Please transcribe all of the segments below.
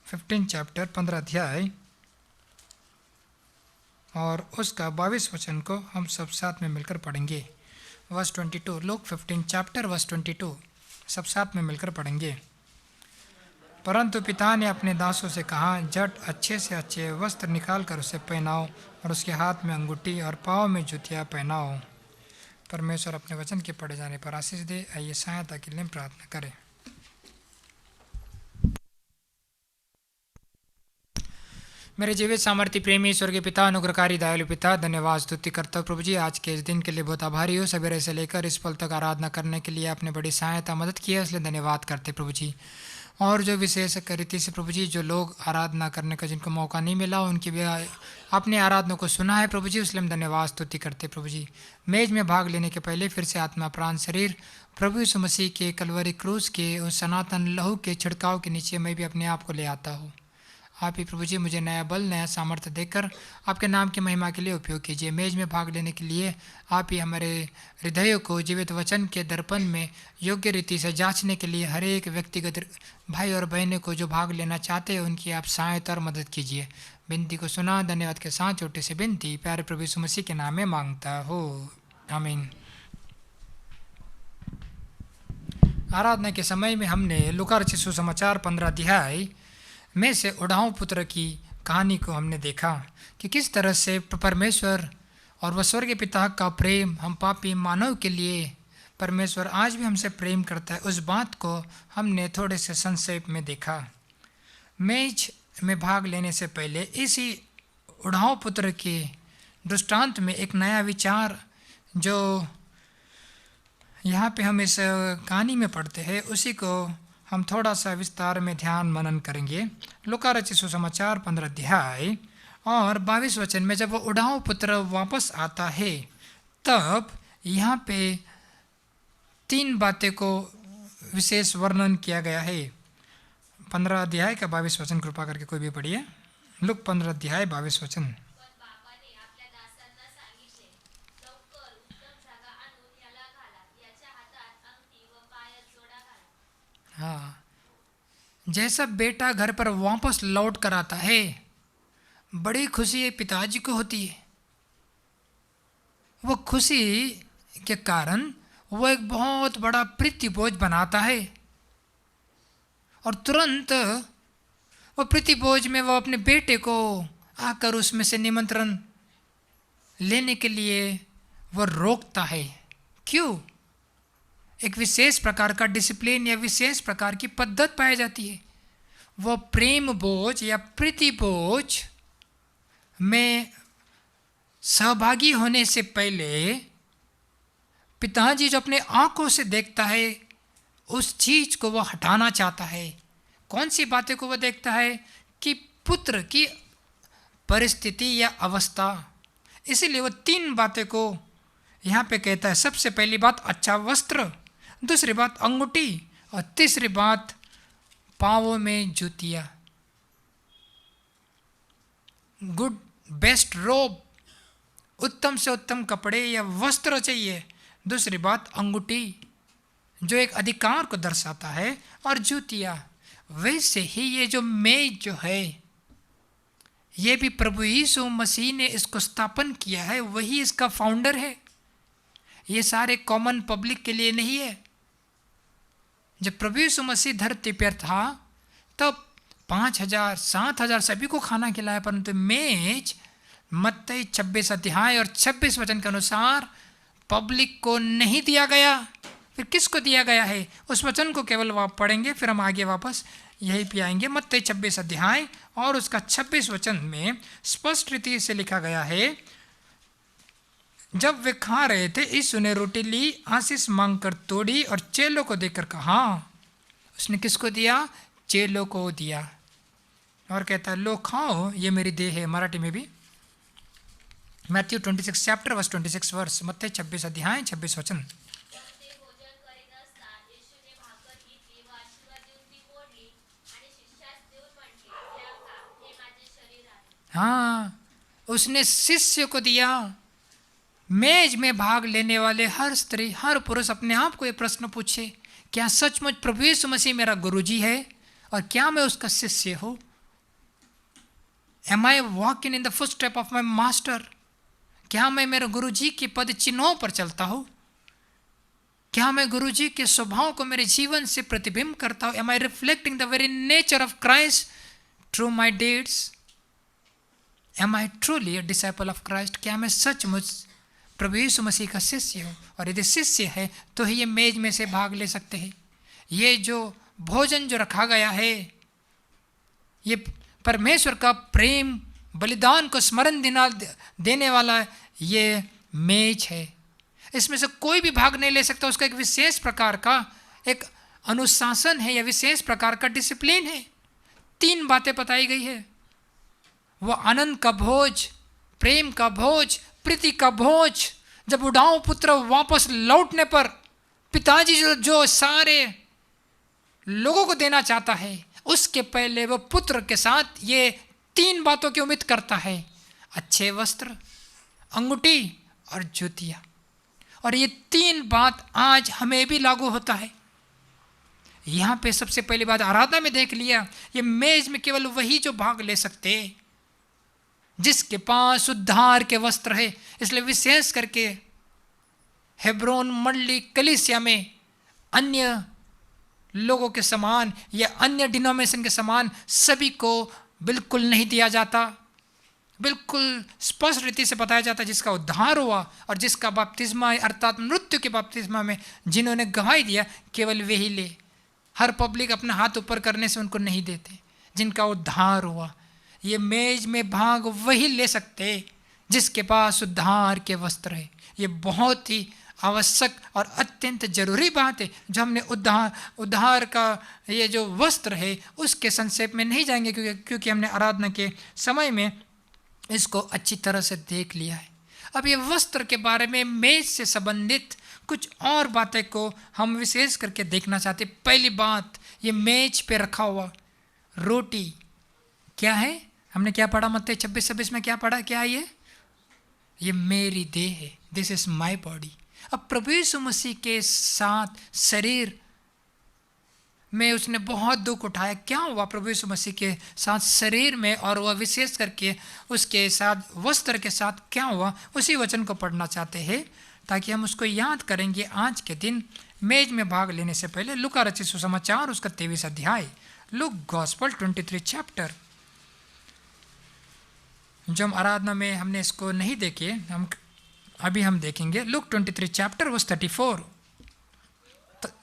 15 chapter 15 अध्याय और उसका 22 वचन को हम सब साथ में मिलकर पढ़ेंगे। वर्स 22, लूक 15 चैप्टर वर्स 22 सब साथ में मिलकर पढ़ेंगे। परंतु पिता ने अपने दासों से कहा, झट अच्छे से अच्छे वस्त्र निकाल कर उसे पहनाओ और उसके हाथ में अंगूठी और पाँव में जूतियाँ पहनाओ। परमेश्वर अपने वचन के पढ़े जाने पर आशीष दे। आइए सहायता के लिए प्रार्थना करें। मेरे जीवित सामर्थ्य प्रेमी ईश्वर के पिता, अनुग्रहकारी दयालु पिता, धन्यवाद स्तुति करता हूँ प्रभु जी, आज के इस दिन के लिए बहुत आभारी हो। सवेरे से लेकर इस पल तक आराधना करने के लिए आपने बड़ी सहायता मदद की है, इसलिए धन्यवाद करते प्रभु जी। और जो विशेष रीति से प्रभु जी जो लोग आराधना करने का जिनको मौका नहीं मिला, उनकी भी अपने आराधना को सुना है प्रभु जी, इसलिए हम धन्यवाद स्तुति करते प्रभु जी। मेज में भाग लेने के पहले फिर से आत्मा प्राण शरीर प्रभु यीशु मसीह के कलवरी क्रूस के उस सनातन लहू के छिड़काव के नीचे मैं भी अपने आप को ले आता हूँ। आप ही प्रभु जी मुझे नया बल नया सामर्थ्य देकर आपके नाम की महिमा के लिए उपयोग कीजिए। मेज में भाग लेने के लिए आप ही हमारे हृदयों को जीवित वचन के दर्पण में योग्य रीति से जांचने के लिए हर एक व्यक्तिगत भाई और बहनों को जो भाग लेना चाहते हैं उनकी आप सहायता और मदद कीजिए। विनती को सुना धन्यवाद के साथ छोटे से विनती प्यारे प्रभु यीशु मसीह के नाम में मांगता हो, आमीन। आराधना के समय में हमने लूका रचित सुसमाचार 15 अध्याय में से उड़ाऊ पुत्र की कहानी को हमने देखा कि किस तरह से परमेश्वर और वह स्वर्गीय पिता का प्रेम हम पापी मानव के लिए परमेश्वर आज भी हमसे प्रेम करता है, उस बात को हमने थोड़े से संक्षेप में देखा। मेज में भाग लेने से पहले इसी उड़ाऊ पुत्र के दृष्टांत में एक नया विचार जो यहाँ पे हम इस कहानी में पढ़ते हैं उसी को हम थोड़ा सा विस्तार में ध्यान मनन करेंगे। लूका रचित सुसमाचार 15 अध्याय और 22 वचन में जब वो उड़ाऊ पुत्र वापस आता है तब यहाँ पे 3 बातें को विशेष वर्णन किया गया है। 15 अध्याय का 22 वचन कृपा करके कोई भी पढ़िए। लूक 15 अध्याय 22 वचन। हाँ, जैसा बेटा घर पर वापस लौट कर आता है बड़ी खुशी पिताजी को होती है। वो खुशी के कारण वो एक बहुत बड़ा प्रीति भोज बनाता है और तुरंत वो प्रीति भोज में वो अपने बेटे को आकर उसमें से निमंत्रण लेने के लिए वो रोकता है। क्यों? एक विशेष प्रकार का डिसिप्लिन या विशेष प्रकार की पद्धत पाई जाती है। वो प्रेम भोज या प्रीति भोज में सहभागी होने से पहले पिताजी जो अपने आंखों से देखता है उस चीज को वो हटाना चाहता है। कौन सी बातें को वो देखता है कि पुत्र की परिस्थिति या अवस्था। इसीलिए वो 3 बातें को यहाँ पे कहता है। सबसे पहली बात अच्छा वस्त्र, दूसरी बात अंगूठी और तीसरी बात पाँवों में जूतियाँ। गुड बेस्ट रोब, उत्तम से उत्तम कपड़े या वस्त्र चाहिए। दूसरी बात अंगूठी जो एक अधिकार को दर्शाता है और जूतियाँ। वैसे ही ये जो मेज जो है ये भी प्रभु यीशु मसीह ने इसको स्थापन किया है, वही इसका फाउंडर है। ये सारे कॉमन पब्लिक के लिए नहीं है। जब प्रभु यीशु मसीह धरती पर था तब 5,000 7,000 सभी को खाना खिलाया, परंतु मेज मत्ती 26 अध्याय और 26 वचन के अनुसार पब्लिक को नहीं दिया गया। फिर किसको दिया गया है? उस वचन को केवल आप पढ़ेंगे, फिर हम आगे वापस यही पे आएंगे। मत्ती 26 अध्याय और उसका 26 वचन में स्पष्ट रीति से लिखा गया है, जब वे खा रहे थे यीशु ने रोटी ली, आशीष मांगकर तोड़ी और चेलों को देकर कहा। उसने किसको दिया? चेलों को दिया और कहता है लो खाओ, ये मेरी देह है। मराठी में भी मैथ्यू 26 चैप्टर वर्स 26 वर्स, मत्ती 26 अध्याय 26 वचन। हाँ, उसने शिष्य को दिया। मेज में भाग लेने वाले हर स्त्री हर पुरुष अपने आप को ये प्रश्न पूछे, क्या सचमुच प्रभु यीशु मसीह मेरा गुरुजी है और क्या मैं उसका शिष्य हूँ? Am I walking in the footstep of my master? क्या मैं मेरे गुरु जी के पद चिन्हों पर चलता हूँ? क्या मैं गुरु जी के स्वभाव को मेरे जीवन से प्रतिबिंब करता हूँ? Am I reflecting the very nature of Christ through my deeds? Am I truly a disciple of Christ? क्या मैं सचमुच प्रभु यीशु मसीह का शिष्य हूँ? और यदि शिष्य है तो ही ये मेज में से भाग ले सकते हैं। ये जो भोजन जो रखा गया है, ये परमेश्वर का प्रेम बलिदान को स्मरण देने वाला ये मेज है। इसमें से कोई भी भाग नहीं ले सकता। उसका एक विशेष प्रकार का एक अनुशासन है या विशेष प्रकार का डिसिप्लिन है। 3 बातें बताई गई है। वो आनंद का भोज, प्रेम का भोज, प्रीति का भोज। जब उड़ाऊ पुत्र वापस लौटने पर पिताजी जो सारे लोगों को देना चाहता है, उसके पहले वो पुत्र के साथ ये 3 बातों की उम्मीद करता है: अच्छे वस्त्र, अंगूठी और जूतियाँ। और ये 3 बात आज हमें भी लागू होता है। यहाँ पे सबसे पहली बात आराधना में देख लिया, ये मेज में केवल वही जो भाग ले सकते जिसके पास उद्धार के वस्त्र है। इसलिए विशेष करके हेब्रोन मंडली कलीसिया में अन्य लोगों के समान या अन्य डिनोमिनेशन के समान सभी को बिल्कुल नहीं दिया जाता। बिल्कुल स्पष्ट रीति से बताया जाता है जिसका उद्धार हुआ और जिसका बपतिस्मा अर्थात मृत्यु के बपतिस्मा में जिन्होंने गवाही दिया, केवल वे ही ले। हर पब्लिक अपना हाथ ऊपर करने से उनको नहीं देते। जिनका उद्धार हुआ, ये मेज में भाग वही ले सकते जिसके पास उद्धार के वस्त्र है। ये बहुत ही आवश्यक और अत्यंत जरूरी बात है जो हमने उद्धार का ये जो वस्त्र है उसके संक्षेप में नहीं जाएंगे, क्योंकि हमने आराधना के समय में इसको अच्छी तरह से देख लिया है। अब ये वस्त्र के बारे में मेज से संबंधित कुछ और बातें को हम विशेष करके देखना चाहते। पहली बात, ये मेज पे रखा हुआ रोटी क्या है? हमने क्या पढ़ा? मत्ती 26:26 में क्या पढ़ा? क्या है ये मेरी देह है, दिस इज माई बॉडी। अब प्रभु यीशु मसीह के साथ शरीर में उसने बहुत दुख उठाया। क्या हुआ प्रभु यीशु मसीह के साथ शरीर में, और वह विशेष करके उसके साथ वस्त्र के साथ क्या हुआ? उसी वचन को पढ़ना चाहते हैं ताकि हम उसको याद करेंगे आज के दिन मेज में भाग लेने से पहले। लूका रचित सुसमाचार उसका 23 अध्याय, लुक गॉस्पेल 23 चैप्टर। जो हम आराधना में हमने इसको नहीं देखे, अभी हम देखेंगे। Luke 23 chapter verse 34।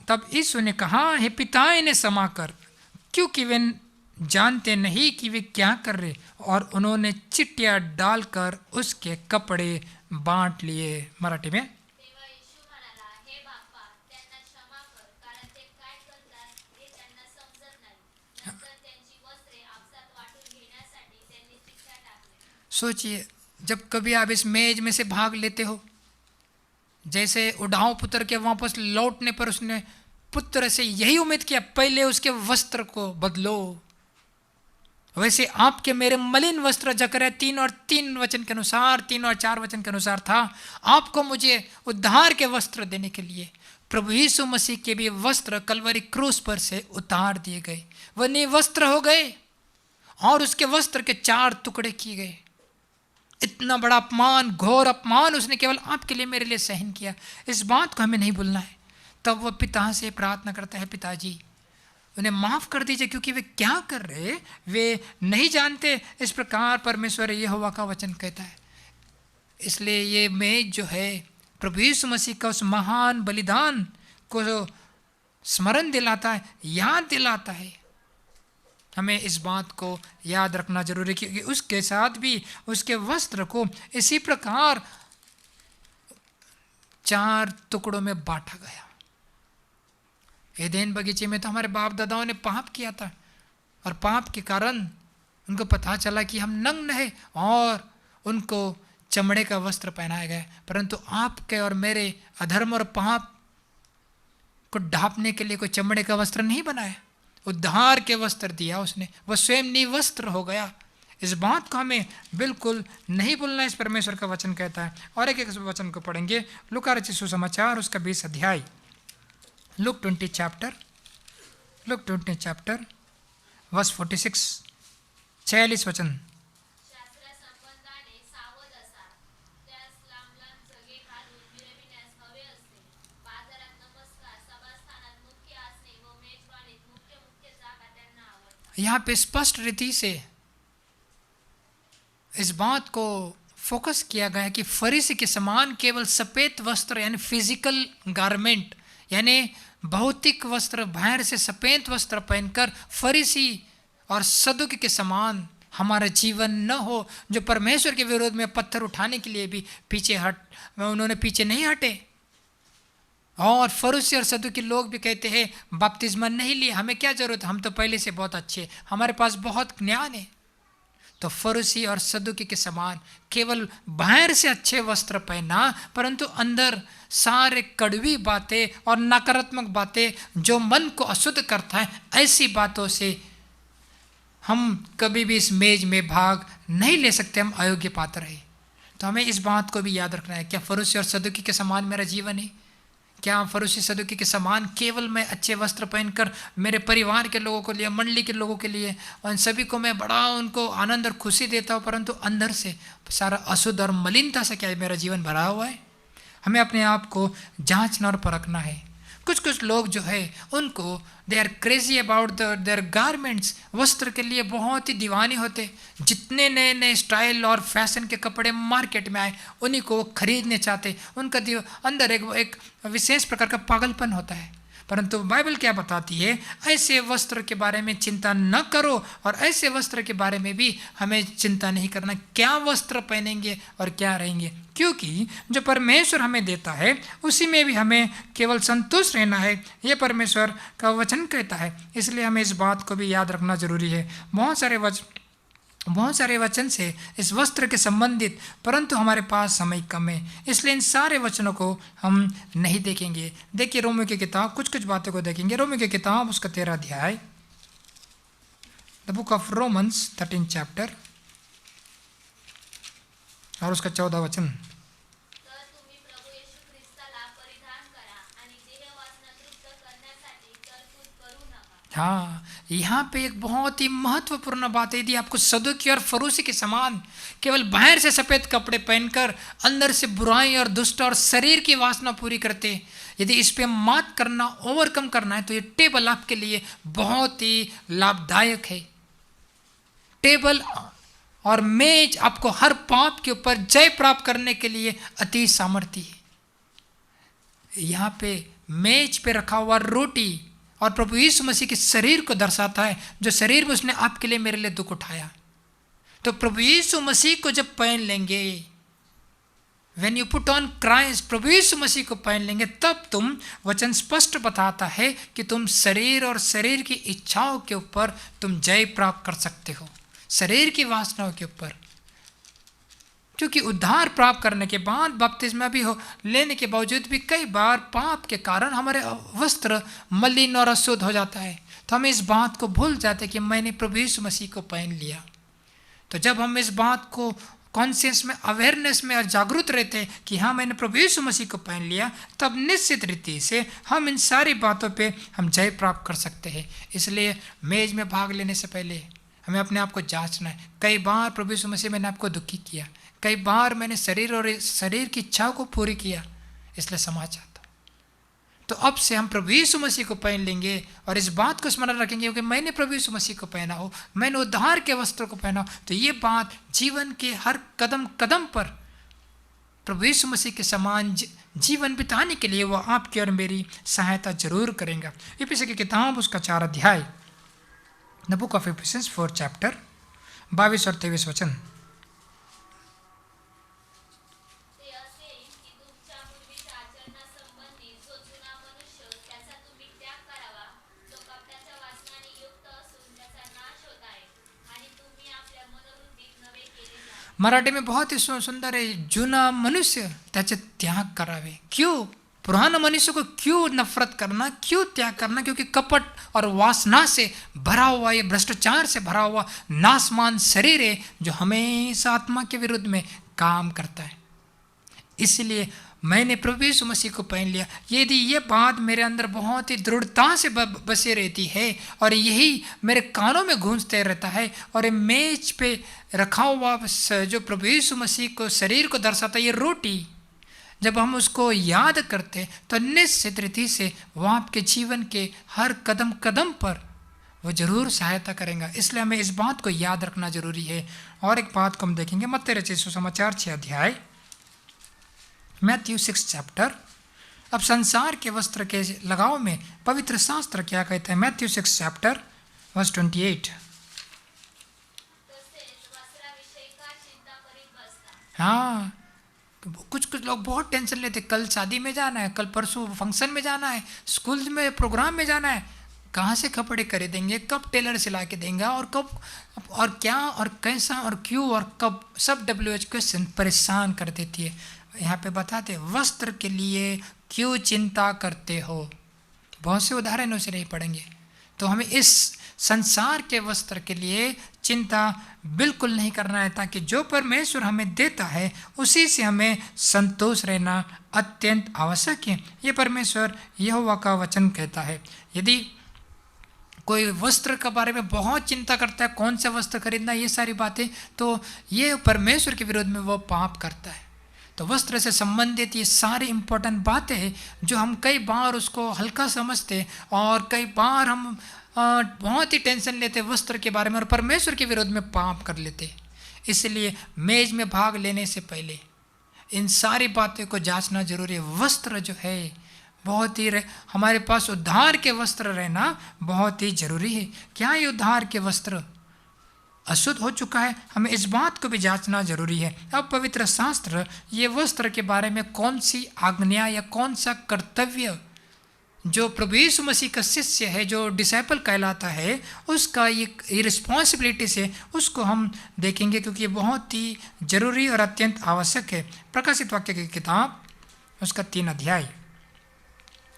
तब यीशु ने कहा, हे पिता इन्हें क्षमा कर, क्योंकि वे जानते नहीं कि वे क्या कर रहे। और उन्होंने चिट्टियाँ डालकर उसके कपड़े बांट लिए। मराठी में सोचिए, जब कभी आप इस मेज में से भाग लेते हो, जैसे उड़ाऊ पुत्र के वापस लौटने पर उसने पुत्र से यही उम्मीद किया, पहले उसके वस्त्र को बदलो, वैसे आपके मेरे मलिन वस्त्र जकरिया 3 और 3 वचन के अनुसार, 3 और 4 वचन के अनुसार था, आपको मुझे उद्धार के वस्त्र देने के लिए प्रभु यीशु मसीह के भी वस्त्र कलवरी क्रूस पर से उतार दिए गए। वह निर्वस्त्र हो गए और उसके वस्त्र के 4 टुकड़े किए गए। इतना बड़ा अपमान, घोर अपमान उसने केवल आपके लिए, मेरे लिए सहन किया। इस बात को हमें नहीं भूलना है। तब वह पिता से प्रार्थना करता है, पिताजी उन्हें माफ़ कर दीजिए, क्योंकि वे क्या कर रहे वे नहीं जानते। इस प्रकार परमेश्वर यहोवा का वचन कहता है। इसलिए ये मेज जो है प्रभु यीशु मसीह का उस महान बलिदान को स्मरण दिलाता है, याद दिलाता है। हमें इस बात को याद रखना जरूरी है, क्योंकि उसके साथ भी उसके वस्त्र को इसी प्रकार 4 टुकड़ों में बांटा गया। एदेन बगीचे में तो हमारे बाप दादाओं ने पाप किया था, और पाप के कारण उनको पता चला कि हम नग्न हैं, और उनको चमड़े का वस्त्र पहनाया गया। परंतु आपके और मेरे अधर्म और पाप को ढांपने के लिए कोई चमड़े का वस्त्र नहीं बनाया, उद्धार के वस्त्र दिया उसने। वह स्वयं निर्वस्त्र हो गया। इस बात को हमें बिल्कुल नहीं भूलना। इस परमेश्वर का वचन कहता है। और एक वचन को पढ़ेंगे, लूका रचित सुसमाचार उसका 20 अध्याय, लुक 20 चैप्टर वर्स 46, 46 वचन। यहाँ पे स्पष्ट रीति से इस बात को फोकस किया गया है कि फरीसी के समान केवल सफ़ेद वस्त्र यानी फिजिकल गारमेंट यानी भौतिक वस्त्र, बाहर से सफ़ेद वस्त्र पहनकर फरीसी और सदुकी के समान हमारा जीवन न हो, जो परमेश्वर के विरोध में पत्थर उठाने के लिए भी उन्होंने पीछे नहीं हटे। और फरीसी और सदुकी लोग भी कहते हैं बपतिस्मा नहीं लिए, हमें क्या ज़रूरत, हम तो पहले से बहुत अच्छे, हमारे पास बहुत ज्ञान है। तो फरीसी और सदुकी के समान केवल बाहर से अच्छे वस्त्र पहना, परंतु अंदर सारे कड़वी बातें और नकारात्मक बातें जो मन को अशुद्ध करता है, ऐसी बातों से हम कभी भी इस मेज में भाग नहीं ले सकते, हम अयोग्य पात्र हैं। तो हमें इस बात को भी याद रखना है, क्या फरीसी और सदुकी के समान मेरा जीवन है? क्या फरीसी सदुकी के समान केवल मैं अच्छे वस्त्र पहनकर मेरे परिवार के लोगों के लिए, मंडली के लोगों के लिए, और सभी को मैं बड़ा उनको आनंद और खुशी देता हूँ, परंतु अंदर से सारा अशुद्ध और मलिनता से क्या मेरा जीवन भरा हुआ है? हमें अपने आप को जांचना और परखना है। कुछ लोग जो है उनको they are crazy about their garments, वस्त्र के लिए बहुत ही दीवाने होते। जितने नए नए स्टाइल और फैशन के कपड़े मार्केट में आए उन्हीं को खरीदने चाहते। उनका अंदर एक विशेष प्रकार का पागलपन होता है। परंतु बाइबल क्या बताती है, ऐसे वस्त्र के बारे में चिंता न करो, और ऐसे वस्त्र के बारे में भी हमें चिंता नहीं करना क्या वस्त्र पहनेंगे और क्या रहेंगे, क्योंकि जो परमेश्वर हमें देता है उसी में भी हमें केवल संतुष्ट रहना है, ये परमेश्वर का वचन कहता है। इसलिए हमें इस बात को भी याद रखना जरूरी है। बहुत सारे वचन से इस वस्त्र के संबंधित, परंतु हमारे पास समय कम है, इसलिए इन सारे वचनों को हम नहीं देखेंगे। देखिए रोमियो की किताब, कुछ बातों को देखेंगे। रोमियो की किताब उसका 13 अध्याय, the book of Romans 13 chapter और उसका 14 वचन। हाँ, यहाँ पे एक बहुत ही महत्वपूर्ण बात है। यदि आपको सदुकी और फरीसी के समान केवल बाहर से सफ़ेद कपड़े पहनकर अंदर से बुराई और दुष्ट और शरीर की वासना पूरी करते, यदि इस पे मात करना, ओवरकम करना है, तो ये टेबल आपके लिए बहुत ही लाभदायक है। टेबल और मेज आपको हर पाप के ऊपर जय प्राप्त करने के लिए अति सामर्थ्य है। यहाँ पे मेज पे रखा हुआ रोटी और प्रभु यीशु मसीह के शरीर को दर्शाता है, जो शरीर में उसने आपके लिए, मेरे लिए दुख उठाया। तो प्रभु यीशु मसीह को जब पहन लेंगे, when you put on Christ, प्रभु यीशु मसीह को पहन लेंगे, तब तुम, वचन स्पष्ट बताता है कि तुम शरीर और शरीर की इच्छाओं के ऊपर तुम जय प्राप्त कर सकते हो, शरीर की वासनाओं के ऊपर। क्योंकि उद्धार प्राप्त करने के बाद, बपतिस्मा भी हो लेने के बावजूद भी कई बार पाप के कारण हमारे वस्त्र मलिन और अशुद्ध हो जाता है। तो हम इस बात को भूल जाते हैं कि मैंने प्रभु यीशु मसीह को पहन लिया। तो जब हम इस बात को कॉन्शियस में, अवेयरनेस में और जागरूक रहते हैं कि हाँ मैंने प्रभु यीशु मसीह को पहन लिया, तब निश्चित रीति से हम इन सारी बातों पे हम जय प्राप्त कर सकते हैं। इसलिए मेज में भाग लेने से पहले हमें अपने आप को जांचना है। कई बार प्रभु यीशु मसीह मैंने आपको दुखी किया, कई बार मैंने शरीर और शरीर की इच्छाओं को पूरी किया, इसलिए क्षमा चाहता हूँ। तो अब से हम प्रभु यीशु मसीह को पहन लेंगे और इस बात को स्मरण रखेंगे कि मैंने प्रभु यीशु मसीह को पहना हो, मैंने उद्धार के वस्त्र को पहना हो। तो ये बात जीवन के हर कदम कदम पर प्रभु यीशु मसीह के समान जीवन बिताने के लिए वो आपकी और मेरी सहायता जरूर करेगा। इफिसियों की किताब उसका 4 अध्याय, the book of Ephesians 4 chapter 22 और 23 वचन। मराठी में बहुत ही सुंदर है, जुना मनुष्य त्याचे त्याग करावे। क्यों पुराना मनुष्य को क्यों नफरत करना, क्यों त्याग करना? क्योंकि कपट और वासना से भरा हुआ, ये भ्रष्टाचार से भरा हुआ नासमान शरीर है जो हमेशा आत्मा के विरुद्ध में काम करता है। इसलिए मैंने प्रभु यीशु मसीह को पहन लिया। यदि ये बात मेरे अंदर बहुत ही दृढ़ता से बसी रहती है और यही मेरे कानों में गूंजते रहता है, और ये मेज पे रखा हुआ जो प्रभु यीशु मसीह को शरीर को दर्शाता है, ये रोटी, जब हम उसको याद करते तो निश्चित रीति से वो आपके जीवन के हर कदम कदम पर वो जरूर सहायता करेगा। इसलिए हमें इस बात को याद रखना जरूरी है। और एक बात को हम देखेंगे मत्ती रचित सुसमाचार 6 अध्याय, मैथ्यू 6 चैप्टर। अब संसार के वस्त्र के लगाव में पवित्र शास्त्र क्या कहते हैं? Matthew 6 chapter verse 28। हाँ, कुछ कुछ लोग बहुत टेंशन लेते, कल शादी में जाना है, कल परसों फंक्शन में जाना है, स्कूल में प्रोग्राम में जाना है, कहाँ से कपड़े खरीदेंगे, कब टेलर सिला के देंगे, और कब और क्या और कैसा और क्यों और कब, सब WH क्वेश्चन परेशान कर देती है। यहाँ पे बताते वस्त्र के लिए क्यों चिंता करते हो। बहुत से उदाहरणों से नहीं पढ़ेंगे। तो हमें इस संसार के वस्त्र के लिए चिंता बिल्कुल नहीं करना है, ताकि जो परमेश्वर हमें देता है उसी से हमें संतोष रहना अत्यंत आवश्यक है। ये परमेश्वर यहोवा का वचन कहता है। यदि कोई वस्त्र के बारे में बहुत चिंता करता है, कौन सा वस्त्र खरीदना, ये सारी बातें, तो ये परमेश्वर के विरोध में वो पाप करता है। तो वस्त्र से संबंधित ये सारी इंपॉर्टेंट बातें हैं जो हम कई बार उसको हल्का समझते और कई बार हम बहुत ही टेंशन लेते वस्त्र के बारे में और परमेश्वर के विरोध में पाप कर लेते। इसलिए मेज में भाग लेने से पहले इन सारी बातों को जांचना जरूरी है। वस्त्र जो है बहुत ही हमारे पास उद्धार के वस्त्र रहना बहुत ही जरूरी है। क्या ये उद्धार के वस्त्र अशुद्ध हो चुका है? हमें इस बात को भी जांचना जरूरी है। अब पवित्र शास्त्र ये वस्त्र के बारे में कौन सी आज्ञा या कौन सा कर्तव्य जो प्रभु यीशु मसीह का शिष्य है, जो डिसाइपल कहलाता है, उसका ये रिस्पॉन्सिबिलिटी से उसको हम देखेंगे, क्योंकि ये बहुत ही जरूरी और अत्यंत आवश्यक है। प्रकाशित वाक्य की किताब उसका 3 अध्याय,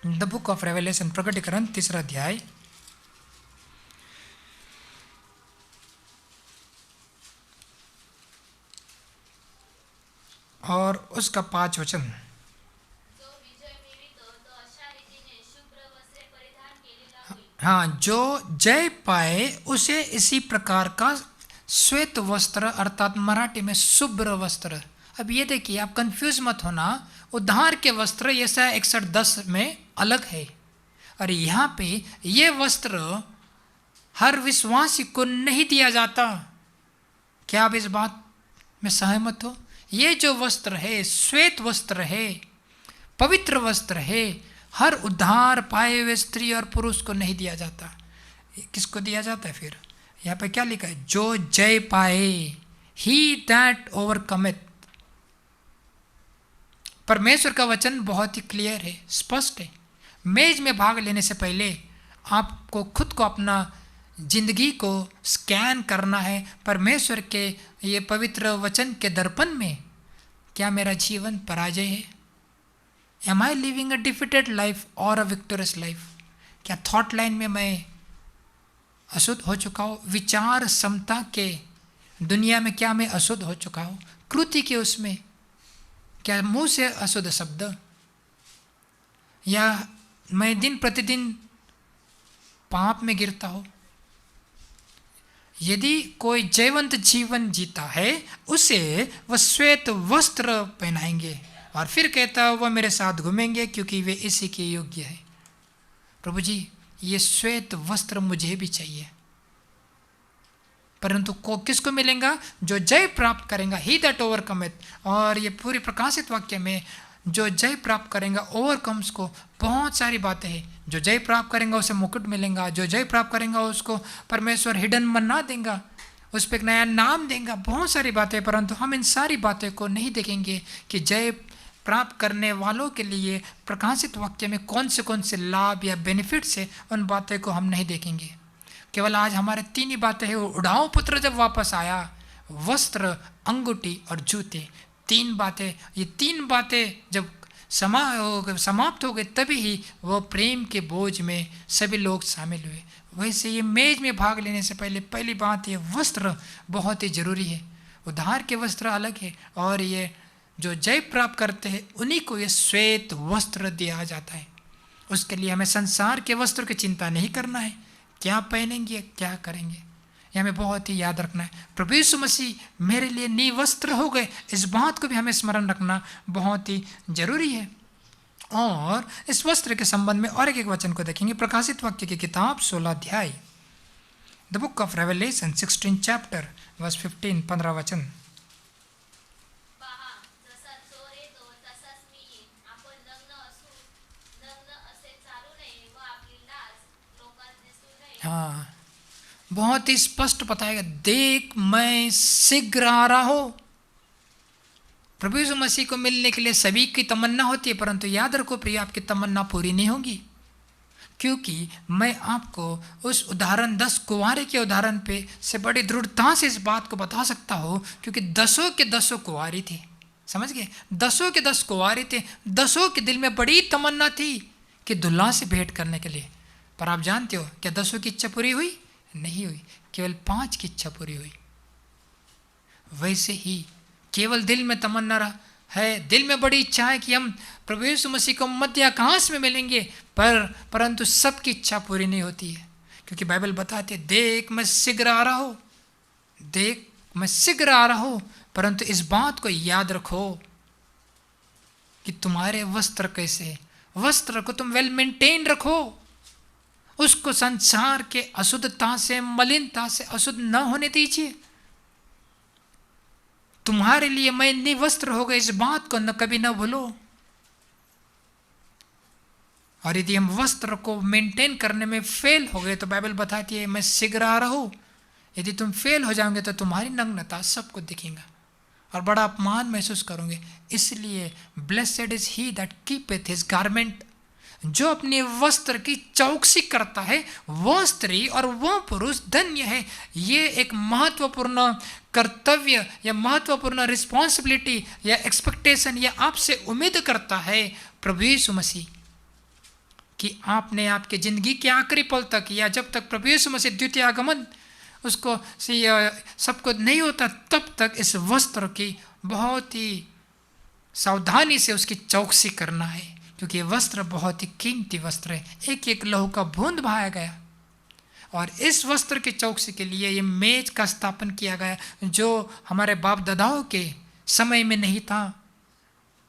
द बुक ऑफ रेवलेशन, प्रकटीकरण 3 अध्याय और उसका 5 वचन। हाँ, जो जय पाए उसे इसी प्रकार का श्वेत वस्त्र, अर्थात मराठी में शुभ्र वस्त्र। अब ये देखिए, आप कंफ्यूज मत होना, उद्धार के वस्त्र ये 61:10 में अलग है, और यहाँ पे ये वस्त्र हर विश्वासी को नहीं दिया जाता। क्या आप इस बात में सहमत हो? ये जो वस्त्र है, श्वेत वस्त्र है, पवित्र वस्त्र है, हर उद्धार पाए हुए स्त्री और पुरुष को नहीं दिया जाता। किसको दिया जाता है? फिर यहाँ पे क्या लिखा है? जो जय पाए, ही दैट ओवरकमिथ। परमेश्वर का वचन बहुत ही क्लियर है, स्पष्ट है। मेज में भाग लेने से पहले आपको खुद को, अपना जिंदगी को स्कैन करना है परमेश्वर के ये पवित्र वचन के दर्पण में। क्या मेरा जीवन पराजय है? Am I living a defeated life or a victorious life? क्या थॉट लाइन में मैं अशुद्ध हो चुका हूँ? विचार समता के दुनिया में क्या मैं अशुद्ध हो चुका हूँ? कृति के उसमें क्या मुंह से अशुद्ध शब्द, या मैं दिन प्रतिदिन पाप में गिरता हूँ? यदि कोई जयवंत जीवन जीता है उसे वह श्वेत वस्त्र पहनाएंगे, और फिर कहता है वह मेरे साथ घूमेंगे क्योंकि वे इसी के योग्य है। प्रभु जी, ये श्वेत वस्त्र मुझे भी चाहिए, परंतु किसको मिलेगा? जो जय प्राप्त करेगा, ही दैट ओवरकमिथ। और ये पूरी प्रकाशित वाक्य में जो जय प्राप्त करेगा, ओवरकम्स को बहुत सारी बातें हैं। जो जय प्राप्त करेगा उसे मुकुट मिलेगा, जो जय प्राप्त करेगा उसको परमेश्वर हिडन मन्ना देगा, उस पर एक नया नाम देगा, बहुत सारी बातें। परंतु हम इन सारी बातें को नहीं देखेंगे कि जय प्राप्त करने वालों के लिए प्रकाशित वाक्य में कौन से लाभ या बेनिफिट्स है, उन बातें को हम नहीं देखेंगे। केवल आज हमारे 3 ही बातें हैं। उड़ाऊ पुत्र जब वापस आया, वस्त्र, अंगूठी और जूते, 3 बातें। ये 3 बातें जब समाप्त हो गए, तभी ही वो प्रेम के बोझ में सभी लोग शामिल हुए। वैसे ये मेज में भाग लेने से पहले पहली बात, ये वस्त्र बहुत ही जरूरी है। उद्धार के वस्त्र अलग है, और ये जो जय प्राप्त करते हैं उन्हीं को ये श्वेत वस्त्र दिया जाता है। उसके लिए हमें संसार के वस्त्र की चिंता नहीं करना है, क्या पहनेंगे, क्या करेंगे, ये हमें बहुत ही याद रखना है। प्रभु यीशु मसीह मेरे लिए निवस्त्र हो गए, इस बात को भी हमें स्मरण रखना बहुत ही जरूरी है। और इस वस्त्र के संबंध में और एक वचन को देखेंगे, प्रकाशित वाक्य की किताब 16 अध्याय the book of Revelation 16 chapter verse 15 15 वचन। पहा, जसा चोर येतो तसाच मी येईन. आपण नग्न असे चालू नये व आपली लाज लोकांस दिसू नये. हाँ, बहुत ही स्पष्ट बताएगा, देख मैं शीघ्र आ रहा हूं। प्रभु यीशु मसीह को मिलने के लिए सभी की तमन्ना होती है, परंतु याद रखो प्रिय, आपकी तमन्ना पूरी नहीं होगी, क्योंकि मैं आपको उस उदाहरण 10 कुंवारे के उदाहरण पे से बड़ी दृढ़ता से इस बात को बता सकता हूँ, क्योंकि 10 के 10 कुंवारी थे। समझ गए? 10 के 10 कुंवारी थे, 10 के दिल में बड़ी तमन्ना थी कि दुल्हा से भेंट करने के लिए। पर आप जानते हो क्या 10 की इच्छा पूरी हुई? नहीं हुई, केवल 5 की इच्छा पूरी हुई। वैसे ही केवल दिल में तमन्ना रहा है, दिल में बड़ी इच्छा है कि हम प्रभु यीशु मसीह को मध्य आकाश में मिलेंगे, परंतु सबकी इच्छा पूरी नहीं होती है, क्योंकि बाइबल बताती है, देख मैं शीघ्र आ रहा हूँ, देख मैं शीघ्र आ रहा हूँ। परंतु इस बात को याद रखो कि तुम्हारे वस्त्र कैसे, वस्त्र को तुम वेल मेंटेन रखो, उसको संसार के अशुद्धता से, मलिनता से अशुद्ध न होने दीजिए। तुम्हारे लिए मैं निवस्त्र हो गए, इस बात को न कभी न भूलो। और यदि हम वस्त्र को मेंटेन करने में फेल हो गए तो बाइबल बताती है मैं शीघ्र आ रहा हूं। यदि तुम फेल हो जाओगे तो तुम्हारी नग्नता सबको दिखेगा और बड़ा अपमान महसूस करोगे। इसलिए blessed is he that keepeth his garment, जो अपने वस्त्र की चौकसी करता है, वह स्त्री और वह पुरुष धन्य है। ये एक महत्वपूर्ण कर्तव्य या महत्वपूर्ण रिस्पॉन्सिबिलिटी या एक्सपेक्टेशन या आपसे उम्मीद करता है प्रभु यीशु मसीह, कि आपने आपके ज़िंदगी के आखिरी पल तक या जब तक प्रभु यीशु मसीह द्वितीय आगमन उसको सबको नहीं होता, तब तक इस वस्त्र की बहुत ही सावधानी से उसकी चौकसी करना है, क्योंकि वस्त्र बहुत ही कीमती वस्त्र है, एक एक लहू का बूंद बहाया गया। और इस वस्त्र की चौकसी के लिए ये मेज का स्थापन किया गया, जो हमारे बाप दादाओं के समय में नहीं था,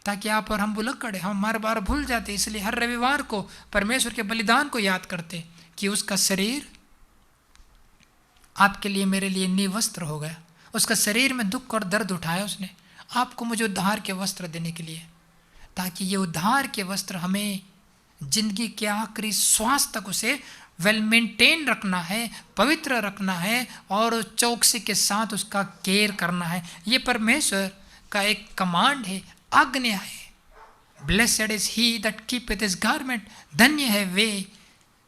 ताकि आप और हम भुलक्कड़ हम हर बार भूल जाते। इसलिए हर रविवार को परमेश्वर के बलिदान को याद करते कि उसका शरीर आपके लिए मेरे लिए निवस्त्र हो गया। उसका शरीर में दुख और दर्द उठाया उसने आपको मुझे उद्धार के वस्त्र देने के लिए, ताकि ये उद्धार के वस्त्र हमें जिंदगी के आखिरी श्वास तक उसे वेल मेंटेन रखना है, पवित्र रखना है और चौकसी के साथ उसका केयर करना है। ये परमेश्वर का एक कमांड है, आज्ञा है। Blessed is he that keepeth his garment, धन्य है वे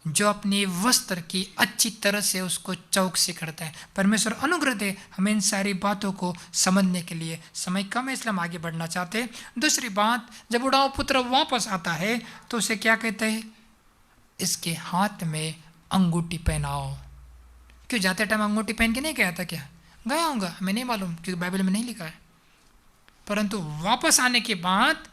जो अपनी वस्त्र की अच्छी तरह से उसको चौकसी करता है। परमेश्वर अनुग्रह दे हमें इन सारी बातों को समझने के लिए। समय कम है इसलिए हम आगे बढ़ना चाहते हैं। दूसरी बात, जब उड़ाऊ पुत्र वापस आता है तो उसे क्या कहते हैं? इसके हाथ में अंगूठी पहनाओ। क्यों जाते टाइम अंगूठी पहन के नहीं गया था क्या? गया होगा, हमें नहीं मालूम क्योंकि बाइबल में नहीं लिखा है। परंतु वापस आने के बाद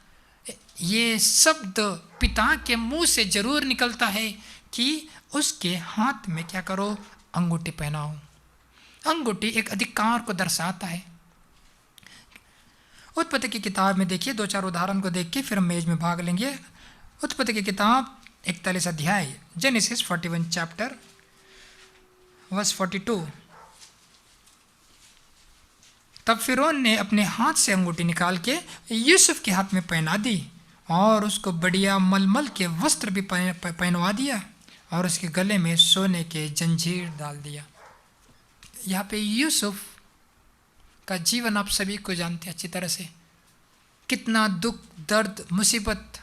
ये शब्द पिता के मुंह से जरूर निकलता है कि उसके हाथ में क्या करो? अंगूठी पहनाओ। अंगूठी एक अधिकार को दर्शाता है। उत्पत्ति की किताब में देखिए, 2-4 उदाहरण को देख के फिर हम मेज में भाग लेंगे। उत्पत्ति की किताब 41 अध्याय, जेनेसिस 41 चैप्टर वर्स 42। तब फिरौन ने अपने हाथ से अंगूठी निकाल के यूसुफ के हाथ में पहना दी और उसको बढ़िया मलमल के वस्त्र भी पहनवा दिया और उसके गले में सोने के जंजीर डाल दिया। यहाँ पे यूसुफ का जीवन आप सभी को जानते हैं अच्छी तरह से, कितना दुख, दर्द, मुसीबत।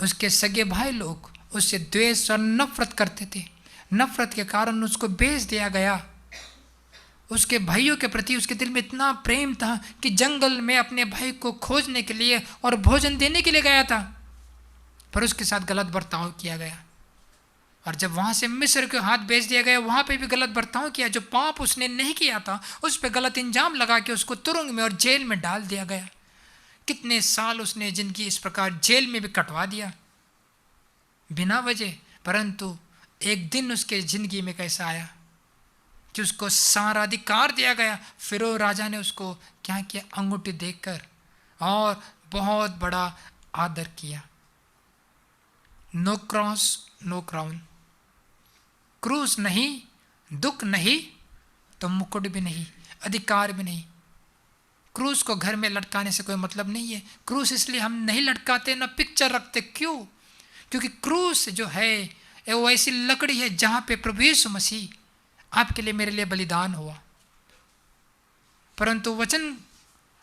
उसके सगे भाई लोग उससे द्वेष और नफरत करते थे। नफरत के कारण उसको बेच दिया गया। उसके भाइयों के प्रति उसके दिल में इतना प्रेम था कि जंगल में अपने भाई को खोजने के लिए और भोजन देने के लिए गया था, पर उसके साथ गलत बर्ताव किया गया। और जब वहाँ से मिस्र के हाथ भेज दिया गया, वहाँ पे भी गलत बर्ताव किया। जो पाप उसने नहीं किया था उस पर गलत इंजाम लगा के उसको तुरंग में और जेल में डाल दिया गया। कितने साल उसने जिंदगी इस प्रकार जेल में भी कटवा दिया बिना वजह। परंतु एक दिन उसके जिंदगी में कैसा आया कि उसको सारा अधिकार दिया गया। फिरो राजा ने उसको क्या किया? अंगूठी देकर और बहुत बड़ा आदर किया। नो क्रॉस नो क्राउन, क्रूस नहीं, दुख नहीं तो मुकुट भी नहीं, अधिकार भी नहीं। क्रूस को घर में लटकाने से कोई मतलब नहीं है। क्रूस इसलिए हम नहीं लटकाते, ना पिक्चर रखते। क्यों? क्योंकि क्रूस जो है वो ऐसी लकड़ी है जहाँ पे प्रभु यीशु मसीह आपके लिए मेरे लिए बलिदान हुआ। परंतु वचन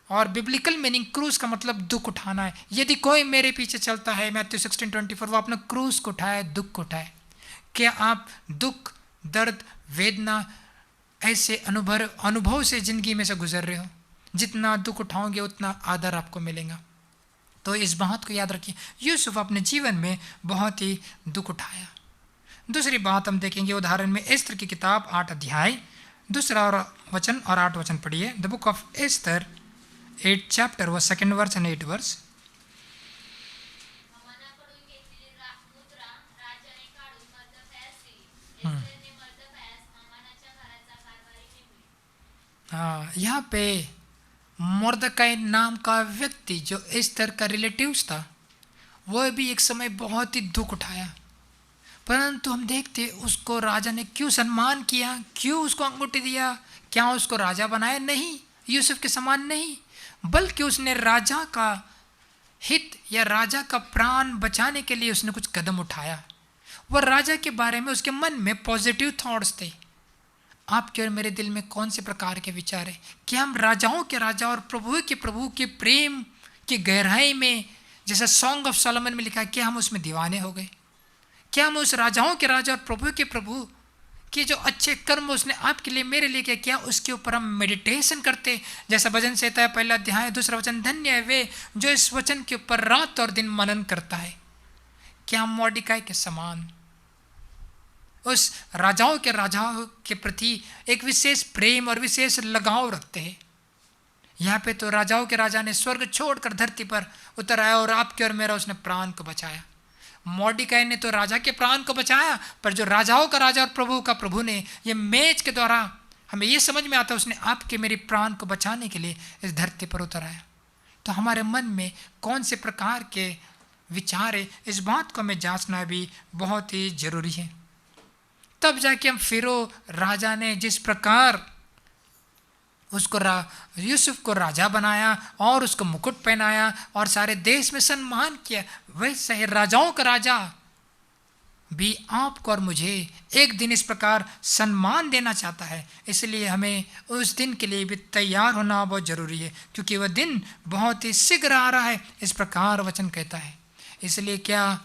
और बिब्लिकल मीनिंग क्रूस का मतलब दुख उठाना है। यदि कोई मेरे पीछे चलता है, मैथ्यू 16:24, वो अपना क्रूस को उठाए, दुख को उठाए। क्या आप दुख, दर्द, वेदना ऐसे अनुभव से जिंदगी में से गुजर रहे हो? जितना दुख उठाओगे उतना आदर आपको मिलेगा। तो इस बात को याद रखिए, यूसुफ अपने जीवन में बहुत ही दुख उठाया। दूसरी बात हम देखेंगे उदाहरण में एस्तर की किताब 8 अध्याय 2 और वचन और 8 वचन पढ़िए। The book of Esther 8 chapter व 2nd verse and 8 verse. हमानाकडून घेतलेली मुद्रा राजाने काढून मर्दफयास दिली. एस्तेरने मर्दफयास हमानाच्या घराचा कारभारी नेमले. हाँ, यहाँ पे मुर्दकाई नाम का व्यक्ति जो एस्तर का रिलेटिव्स था, वह भी एक समय बहुत ही दुख उठाया। परंतु हम देखते उसको राजा ने क्यों सम्मान किया, क्यों उसको अंगूठी दिया, क्या उसको राजा बनाया? नहीं, यूसुफ के समान नहीं, बल्कि उसने राजा का हित या राजा का प्राण बचाने के लिए उसने कुछ कदम उठाया। वह राजा के बारे में उसके मन में पॉजिटिव थॉट्स थे। आपके और मेरे दिल में कौन से प्रकार के विचार है? कि हम राजाओं के राजा और प्रभु के प्रेम की गहराई में, जैसा सॉन्ग ऑफ सोलोमन में लिखा है, क्या हम उसमें दीवाने हो गए? क्या हम उस राजाओं के राजा और प्रभु के जो अच्छे कर्म उसने आपके लिए मेरे लिए किया, क्या उसके ऊपर हम मेडिटेशन करते? जैसा भजन से है 1 अध्याय 2 वचन, धन्य है वे जो इस वचन के ऊपर रात और दिन मनन करता है। क्या हम मॉर्डिकाई के समान उस राजाओं के प्रति एक विशेष प्रेम और विशेष लगाव रखते हैं? यहाँ पे तो राजाओं के राजा ने स्वर्ग छोड़कर धरती पर उतर आया और आपके और मेरा उसने प्राण को बचाया। मॉर्डिकाई ने तो राजा के प्राण को बचाया, पर जो राजाओं का राजा और प्रभु का प्रभु ने, ये मेज के द्वारा हमें ये समझ में आता है उसने आपके मेरे प्राण को बचाने के लिए इस धरती पर उतर आया। तो हमारे मन में कौन से प्रकार के विचार है, इस बात को हमें जांचना भी बहुत ही जरूरी है। तब जाके हम फिरो राजा ने जिस प्रकार उसको यूसुफ को राजा बनाया और उसको मुकुट पहनाया और सारे देश में सम्मान किया, वैसे ही राजाओं का राजा भी आपको और मुझे एक दिन इस प्रकार सम्मान देना चाहता है। इसलिए हमें उस दिन के लिए भी तैयार होना बहुत जरूरी है, क्योंकि वह दिन बहुत ही शीघ्र आ रहा है, इस प्रकार वचन कहता है। इसलिए क्या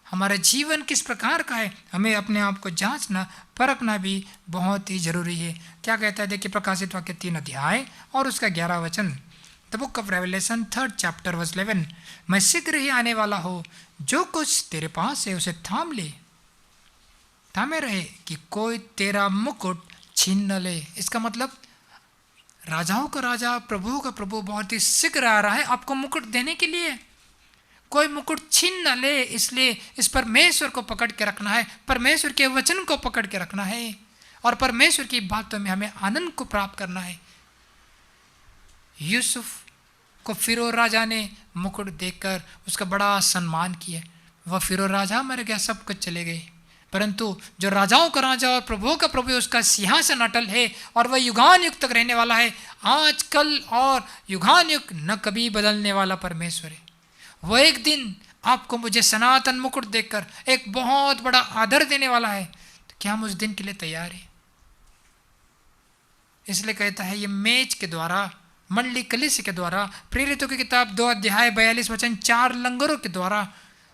हमारा जीवन किस प्रकार का है, हमें अपने आप को जांचना परखना भी बहुत ही जरूरी है। क्या कहता है देखिए प्रकाशित वाक्य 3 अध्याय और उसका 11 वचन। The book of revelation 3rd chapter verse 11, मैं शीघ्र ही आने वाला हो, जो कुछ तेरे पास है उसे थाम ले, थामे रहे कि कोई तेरा मुकुट छीन न ले। इसका मतलब राजाओं का राजा प्रभु का प्रभु बहुत ही शीघ्र आ रहा है आपको मुकुट देने के लिए। कोई मुकुट छीन न ले, इसलिए इस परमेश्वर को पकड़ के रखना है, परमेश्वर के वचन को पकड़ के रखना है और परमेश्वर की बातों में हमें आनंद को प्राप्त करना है। यूसुफ को फिरो राजा ने मुकुट देकर उसका बड़ा सम्मान किया। वह फिरो राजा मर गया, सब कुछ चले गए, परंतु जो राजाओं का राजा और प्रभु का प्रभु उसका सिंहासन अटल है और वह युगान युग तक रहने वाला है। आज कल और युगान युग न कभी बदलने वाला परमेश्वर है। वह एक दिन आपको मुझे सनातन मुकुट देकर एक बहुत बड़ा आदर देने वाला है। तो क्या हम उस दिन के लिए तैयार हैं? इसलिए कहता है ये मेज के द्वारा, मंडली कलीसिया के द्वारा, प्रेरितों की किताब 2 अध्याय 42 वचन, 4 लंगरों के द्वारा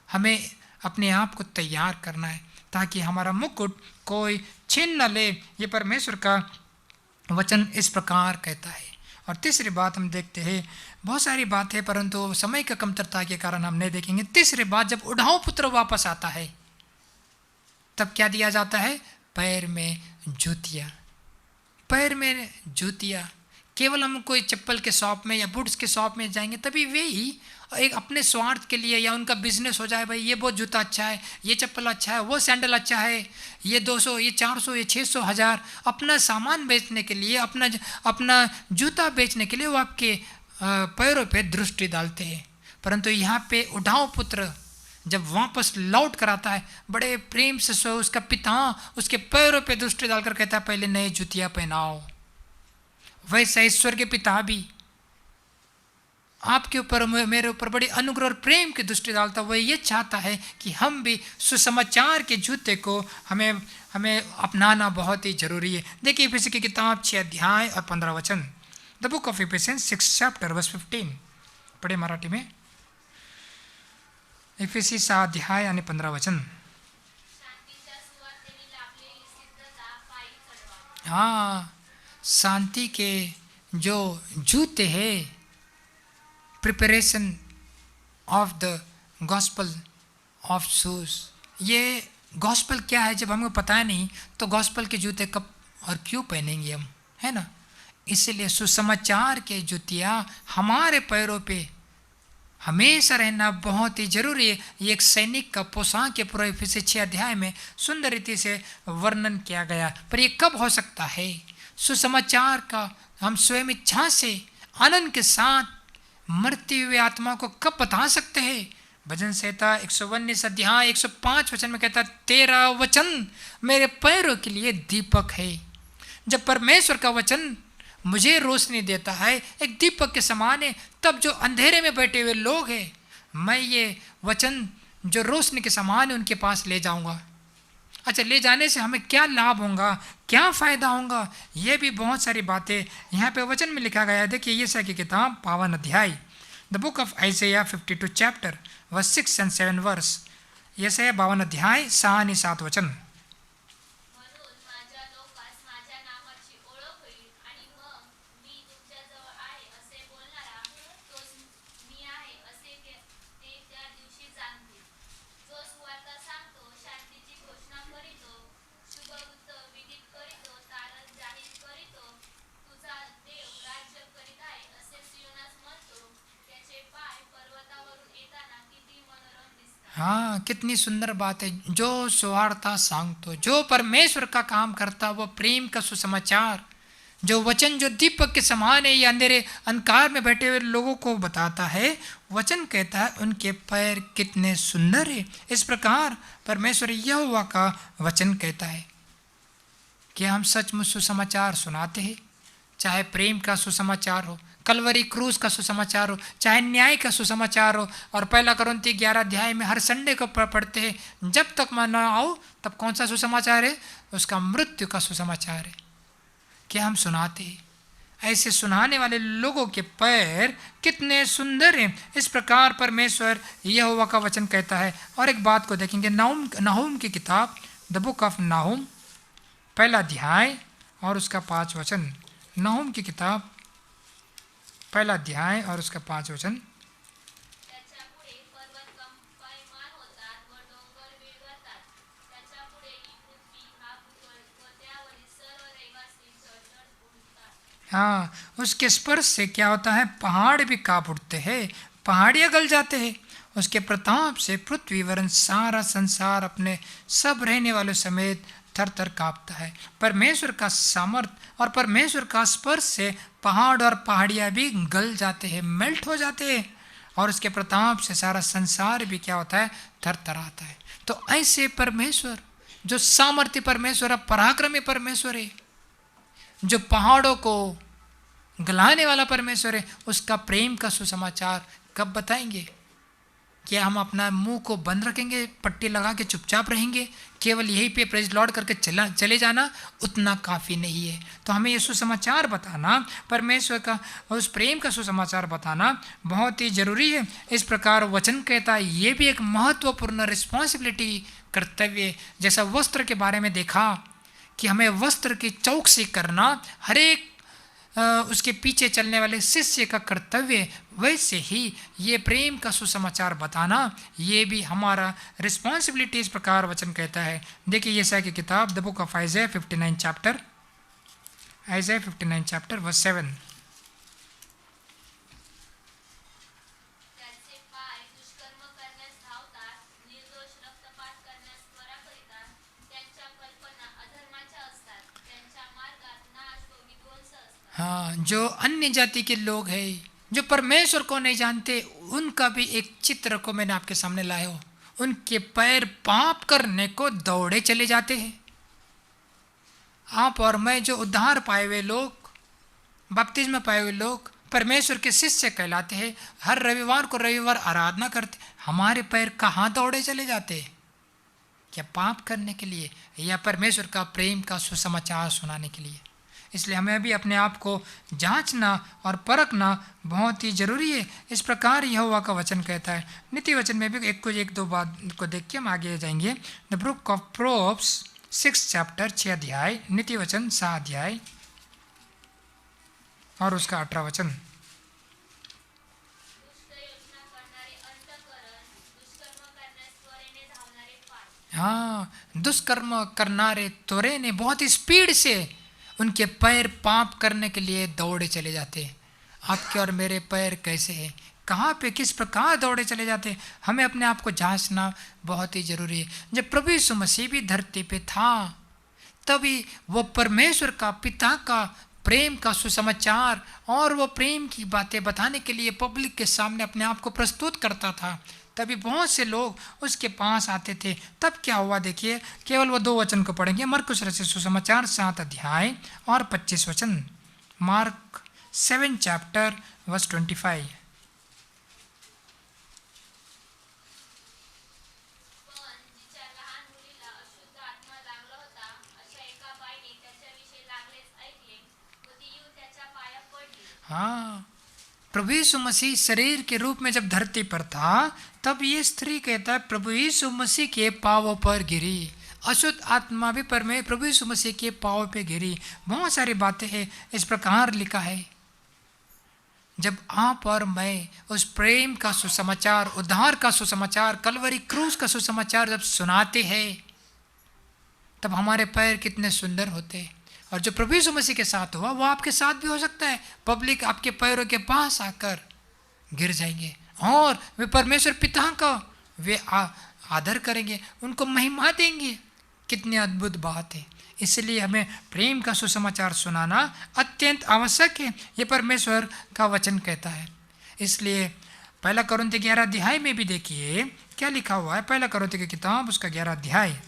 हमें अपने आप को तैयार करना है ताकि हमारा मुकुट कोई छीन न ले। ये परमेश्वर का वचन इस प्रकार कहता है। और तीसरी बात हम देखते हैं, बहुत सारी बात है परंतु समय की कमतरता के कारण हम नहीं देखेंगे। तीसरी बात, जब उढ़ाऊ पुत्र वापस आता है तब क्या दिया जाता है? पैर में जूतियाँ। पैर में जूतियाँ। केवल हम कोई चप्पल के शॉप में या बूट्स के शॉप में जाएंगे तभी वे ही एक अपने स्वार्थ के लिए या उनका बिजनेस हो जाए, भाई ये बहुत जूता अच्छा है, ये चप्पल अच्छा है, वो सैंडल अच्छा है, ये 200, ये 400, ये 600, 1000, अपना सामान बेचने के लिए, अपना जूता बेचने के लिए वो आपके पैरों पे दृष्टि डालते हैं। परंतु यहाँ पे उढ़ाऊ पुत्र जब वापस लौट कर आता है, बड़े प्रेम से उसका पिता उसके पैरों पे दृष्टि डालकर कहता है पहले नए जूतियां पहनाओ। वैसे ईश्वर के पिता भी आपके ऊपर, मेरे ऊपर बड़ी अनुग्रह और प्रेम की दृष्टि डालता। वह ये चाहता है कि हम भी सुसमाचार के जूते को हमें अपनाना बहुत ही जरूरी है। देखिए इफिसी की किताब 6 अध्याय और 15 वचन। The book of Ephesians 6 chapter verse 15 पढ़े मराठी में। इफिसी 6 अध्याय आणि 15 वचन। शांतीच्या सुवार्तेने लाभलेली सिद्धता पायी चढवा. हाँ, शांति के जो जूते हैं, preparation of the gospel of shoes. ये गॉस्पल क्या है जब हमें पता है नहीं, तो गॉस्पल के जूते कब और क्यों पहनेंगे हम, है ना। इसलिए सुसमाचार के जूतियाँ हमारे पैरों पे हमेशा रहना बहुत ही जरूरी है। ये एक सैनिक का पोशाक है। पूरा इफिसी 6 अध्याय में सुंदर रीति से वर्णन किया गया। पर ये कब हो सकता है? सुसमाचार का हम स्वयं इच्छा से आनंद के साथ मरती हुई आत्मा को कब बता सकते हैं? भजन संहिता 119 अध्याय 105 वचन में कहता है, तेरा वचन मेरे पैरों के लिए दीपक है। जब परमेश्वर का वचन मुझे रोशनी देता है, एक दीपक के समान है, तब जो अंधेरे में बैठे हुए लोग हैं, मैं ये वचन जो रोशनी के समान है उनके पास ले जाऊंगा। अच्छा, ले जाने से हमें क्या लाभ होगा, क्या फ़ायदा होगा? ये भी बहुत सारी बातें यहाँ पे वचन में लिखा गया है। देखिए यशायाह की किताब 52 अध्याय, the book of Isaiah 52 chapter verse 6 and 7 verse. यशायाह 52 अध्याय 6 आणि 7 वचन। म्हणून माझ्या लोकास माझ्या नामाची ओळख होईल आणि मग मी तुमच्याजवळ आहे असे बोलणारा तोच मी आहे असे ते त्या दिवशी जाणतील. जो सुवार्ता सांगतो, शांतीची घोषणा करीतो, शुभवृत्त विदित करीतो, तारण जाहीर करीतो, तुझा देव राज्य करीत आहे असे सियोनास म्हणतो, त्याचे पाय पर्वतावरून येताना किती मनोरम दिसतात. हाँ, कितनी सुंदर बात है। जो सुवार्ता सांगतो, जो परमेश्वर का काम करता, वो प्रेम का सुसमाचार, जो वचन जो दीपक के समान है, ये अंधेरे अंधकार में बैठे हुए लोगों को बताता है। वचन कहता है उनके पैर कितने सुंदर है। इस प्रकार परमेश्वर यहोवा का वचन कहता है कि हम सचमुच सुसमाचार सुनाते हैं, चाहे प्रेम का सुसमाचार हो, कलवरी क्रूज का सुसमाचार हो, चाहे न्याय का सुसमाचार हो। और 1 कोरिन्थी 11 अध्याय में हर संडे को पढ़ते हैं, जब तक मैं न आऊँ तब कौन सा सुसमाचार है? उसका मृत्यु का सुसमाचार है कि हम सुनाते हैं। ऐसे सुनाने वाले लोगों के पैर कितने सुंदर हैं। इस प्रकार परमेश्वर यहोवा का वचन कहता है। और एक बात को देखेंगे, नाहूम की किताब, द बुक ऑफ नाहूम 1 अध्याय और उसका 5 वचन। नाहूम की किताब 1 अध्याय और उसका 5 वचन। त्याच्या पुढे पर्वत कंपायमान होतात व डोंगर विरघळतात. त्याच्या पुढे ही पृथ्वी हा भूगोल व त्यावरील सर्व रहिवासी जळजळ उडतात. हाँ, उसके स्पर्श से क्या होता है? पहाड़ भी कांप उठते हैं, पहाड़ियाँ गल जाते हैं। उसके प्रताप से पृथ्वी वरन सारा संसार अपने सब रहने वालों समेत थर थर कांपता है। परमेश्वर का सामर्थ और परमेश्वर का स्पर्श से पहाड़ और पहाड़ियाँ भी गल जाते हैं, मेल्ट हो जाते हैं। और उसके प्रताप से सारा संसार भी क्या होता है? थर थर आता है। तो ऐसे परमेश्वर, जो सामर्थ्य परमेश्वर है, पराक्रमी परमेश्वर है, जो पहाड़ों को गलाने वाला परमेश्वर है, उसका प्रेम का सुसमाचार कब बताएंगे? क्या हम अपना मुंह को बंद रखेंगे, पट्टी लगा के चुपचाप रहेंगे, केवल यहीं पे प्रेज लॉर्ड करके चले जाना उतना काफ़ी नहीं है? तो हमें ये सुसमाचार बताना, परमेश्वर का उस प्रेम का सुसमाचार बताना बहुत ही ज़रूरी है। इस प्रकार वचन कहता है ये भी एक महत्वपूर्ण रिस्पॉन्सिबिलिटी, कर्तव्य। जैसा वस्त्र के बारे में देखा कि हमें वस्त्र की चौकसी करना हर एक उसके पीछे चलने वाले शिष्य का कर्तव्य, वैसे ही ये प्रेम का सुसमाचार बताना ये भी हमारा रिस्पॉन्सिबिलिटी। इस प्रकार वचन कहता है। देखिए यशायाह की किताब, the book of Isaiah 59 chapter, Isaiah 59 chapter verse 7। त्याचे पाय दुष्कर्म करण्यास धावतात, निर्दोष रक्तपात करण्यास त्वरा करीतात. त्यांच्या कल्पना अधर्माच्या असतात, त्यांच्या मार्गात नाश व विध्वंस असतात. हाँ, जो अन्य जाति के लोग हैं, जो परमेश्वर को नहीं जानते, उनका भी एक चित्र को मैंने आपके सामने लाया हो। उनके पैर पाप करने को दौड़े चले जाते हैं। आप और मैं जो उद्धार पाए हुए लोग, बपतिस्मा पाए हुए लोग, परमेश्वर के शिष्य कहलाते हैं, हर रविवार को रविवार आराधना करते, हमारे पैर कहाँ दौड़े चले जाते हैं? क्या पाप करने के लिए या परमेश्वर का प्रेम का सुसमाचार सुनाने के लिए? इसलिए हमें भी अपने आप को जांचना और परखना बहुत ही जरूरी है। इस प्रकार यहोवा का वचन कहता है। नीति वचन में भी एक दो बात को देख के हम आगे जाएंगे। द बुक ऑफ प्रोव्स 6 चैप्टर 6 अध्याय, नीति वचन 7 अध्याय और उसका 18 वचन। हाँ, दुष्कर्म करनारे त्वरेने बहुत ही स्पीड से उनके पैर पाप करने के लिए दौड़े चले जाते हैं। आपके और मेरे पैर कैसे हैं? कहाँ पे किस प्रकार दौड़े चले जाते हैं? हमें अपने आप को जांचना बहुत ही जरूरी है। जब प्रभु यीशु मसीह भी धरती पे था, तभी वो परमेश्वर का, पिता का प्रेम का सुसमाचार और वो प्रेम की बातें बताने के लिए पब्लिक के सामने अपने आप को प्रस्तुत करता था। तभी बहुत से लोग उसके पास आते थे। तब क्या हुआ देखिए, केवल वो 2 वचन को पढ़ेंगे। मरकुस रचित सुसमाचार 7 अध्याय और 25 वचन। Mark 7 chapter verse 25। हाँ, प्रभु यीशु मसीह शरीर के रूप में जब धरती पर था, तब ये स्त्री कहता है प्रभु यीशु मसीह के पांवों पर गिरी। अशुद्ध आत्मा भी प्रभु यीशु मसीह के पांवों पे गिरी। बहुत सारी बातें हैं। इस प्रकार लिखा है, जब आप और मैं उस प्रेम का सुसमाचार, उद्धार का सुसमाचार, कलवरी क्रूस का सुसमाचार जब सुनाते हैं, तब हमारे पैर कितने सुंदर होते हैं। और जो प्रभु यीशु मसीह के साथ हुआ वो आपके साथ भी हो सकता है। पब्लिक आपके पैरों के पास आकर गिर जाएंगे और वे परमेश्वर पिता का वे आदर करेंगे, उनको महिमा देंगे। कितनी अद्भुत बात है। इसलिए हमें प्रेम का सुसमाचार सुनाना अत्यंत आवश्यक है। ये परमेश्वर का वचन कहता है। इसलिए 1 कोरिन्थियों 11 अध्याय में भी देखिए क्या लिखा हुआ है। 1 कोरिन्थियों की किताब उसका 11 अध्याय,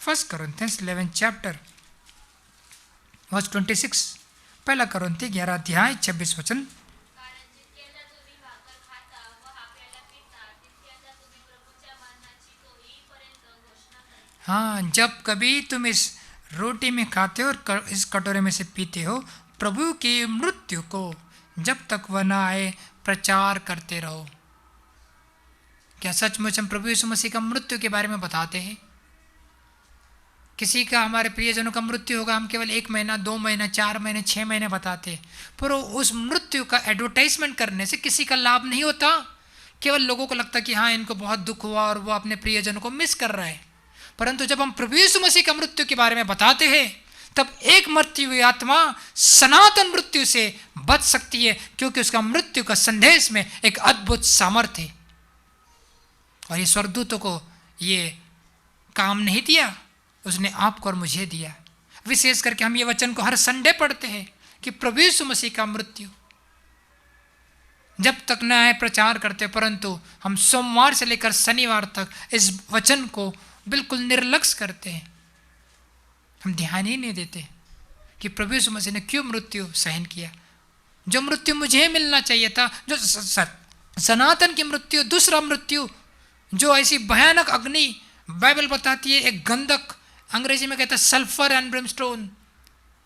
1 कोरिन्थियंस 11 चैप्टर वर्स 26। 1 कोरिन्थियों 11 अध्याय 26 वचन। हाँ, जब कभी तुम इस रोटी में खाते हो और इस कटोरे में से पीते हो, प्रभु की मृत्यु को जब तक वह न आए प्रचार करते रहो। क्या सचमुच हम प्रभु यीशु मसीह का मृत्यु के बारे में बताते हैं? किसी का, हमारे प्रियजनों का मृत्यु होगा, हम केवल 1 महीना, 2 महीना, 4 महीने, 6 महीने बताते हैं, पर उस मृत्यु का एडवर्टाइजमेंट करने से किसी का लाभ नहीं होता। केवल लोगों को लगता कि हाँ, इनको बहुत दुख हुआ और वो अपने प्रियजनों को मिस कर रहा है। परंतु जब हम प्रभु यीशु मसीह का मृत्यु के बारे में बताते हैं, तब एक मरती हुई आत्मा सनातन मृत्यु से बच सकती है, क्योंकि उसका मृत्यु का संदेश में एक अद्भुत सामर्थ्य है। और ये स्वर्गदूतों को ये काम नहीं दिया, उसने आपको और मुझे दिया। विशेष करके हम ये वचन को हर संडे पढ़ते हैं कि प्रभु यीशु मसीह का मृत्यु जब तक न आए प्रचार करते, परंतु हम सोमवार से लेकर शनिवार तक इस वचन को बिल्कुल निर्लक्ष्य करते हैं। हम ध्यान ही नहीं देते कि प्रभु यीशु मसीह ने क्यों मृत्यु सहन किया। जो मृत्यु मुझे मिलना चाहिए था, जो सनातन की मृत्यु, दूसरा मृत्यु, जो ऐसी भयानक अग्नि, बाइबल बताती है एक गंधक, अंग्रेजी में कहता है सल्फर एंड ब्रिमस्टोन।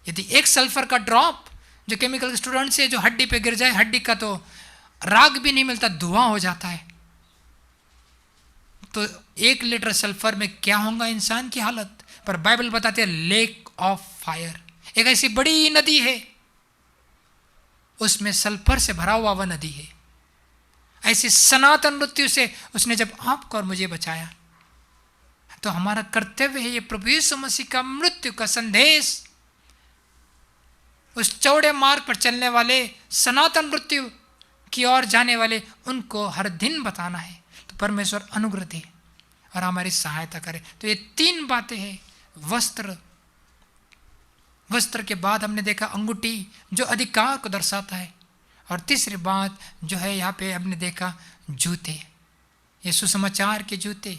यदि एक सल्फर का ड्रॉप जो केमिकल स्टूडेंट से जो हड्डी पे गिर जाए, हड्डी का तो राग भी नहीं मिलता, धुआं हो जाता है। तो 1 लीटर सल्फर में क्या होगा इंसान की हालत। पर बाइबल बताती है लेक ऑफ फायर, एक ऐसी बड़ी नदी है, उसमें सल्फर से भरा हुआ वह नदी है। ऐसी सनातन मृत्यु से उसने जब आपको और मुझे बचाया, तो हमारा कर्तव्य है ये प्रभु यीशु मसीह का मृत्यु का संदेश उस चौड़े मार्ग पर चलने वाले, सनातन मृत्यु की ओर जाने वाले, उनको हर दिन बताना है। तो परमेश्वर अनुग्रह दे और हमारी सहायता करे। तो ये 3 बातें हैं। वस्त्र के बाद हमने देखा अंगूठी जो अधिकार को दर्शाता है, और तीसरी बात जो है यहाँ पे हमने देखा जूते, ये सुसमाचार के जूते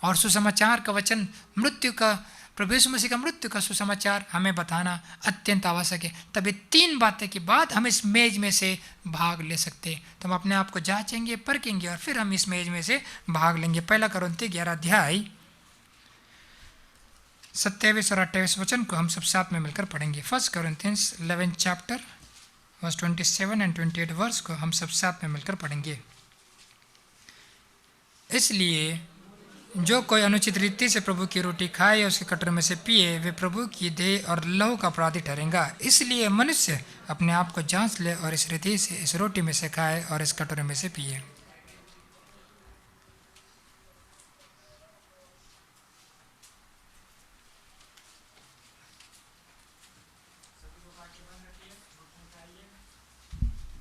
और सुसमाचार का वचन, मृत्यु का, प्रभु यीशु मसीह का मृत्यु का सुसमाचार हमें बताना अत्यंत आवश्यक है। तभी 3 बातें के बाद हम इस मेज में से भाग ले सकते हैं। तो हम अपने आप को जांचेंगे, परखेंगे और फिर हम इस मेज में से भाग लेंगे। पहला कोरिन्थी 11 अध्याय 27 और 28 वचन को हम सब साथ में मिलकर पढ़ेंगे। 1 Corinthians 11 chapter verse 27 and 28 verse को हम सब साथ में मिलकर पढ़ेंगे। इसलिए जो कोई अनुचित रीति से प्रभु की रोटी खाए या उसके कटोरे में से पिए, वे प्रभु की देह और लहू का अपराधी ठहरेगा। इसलिए मनुष्य अपने आप को जांच ले और इस रीति से, इस रोटी में से खाए और इस कटोरे में से पिए।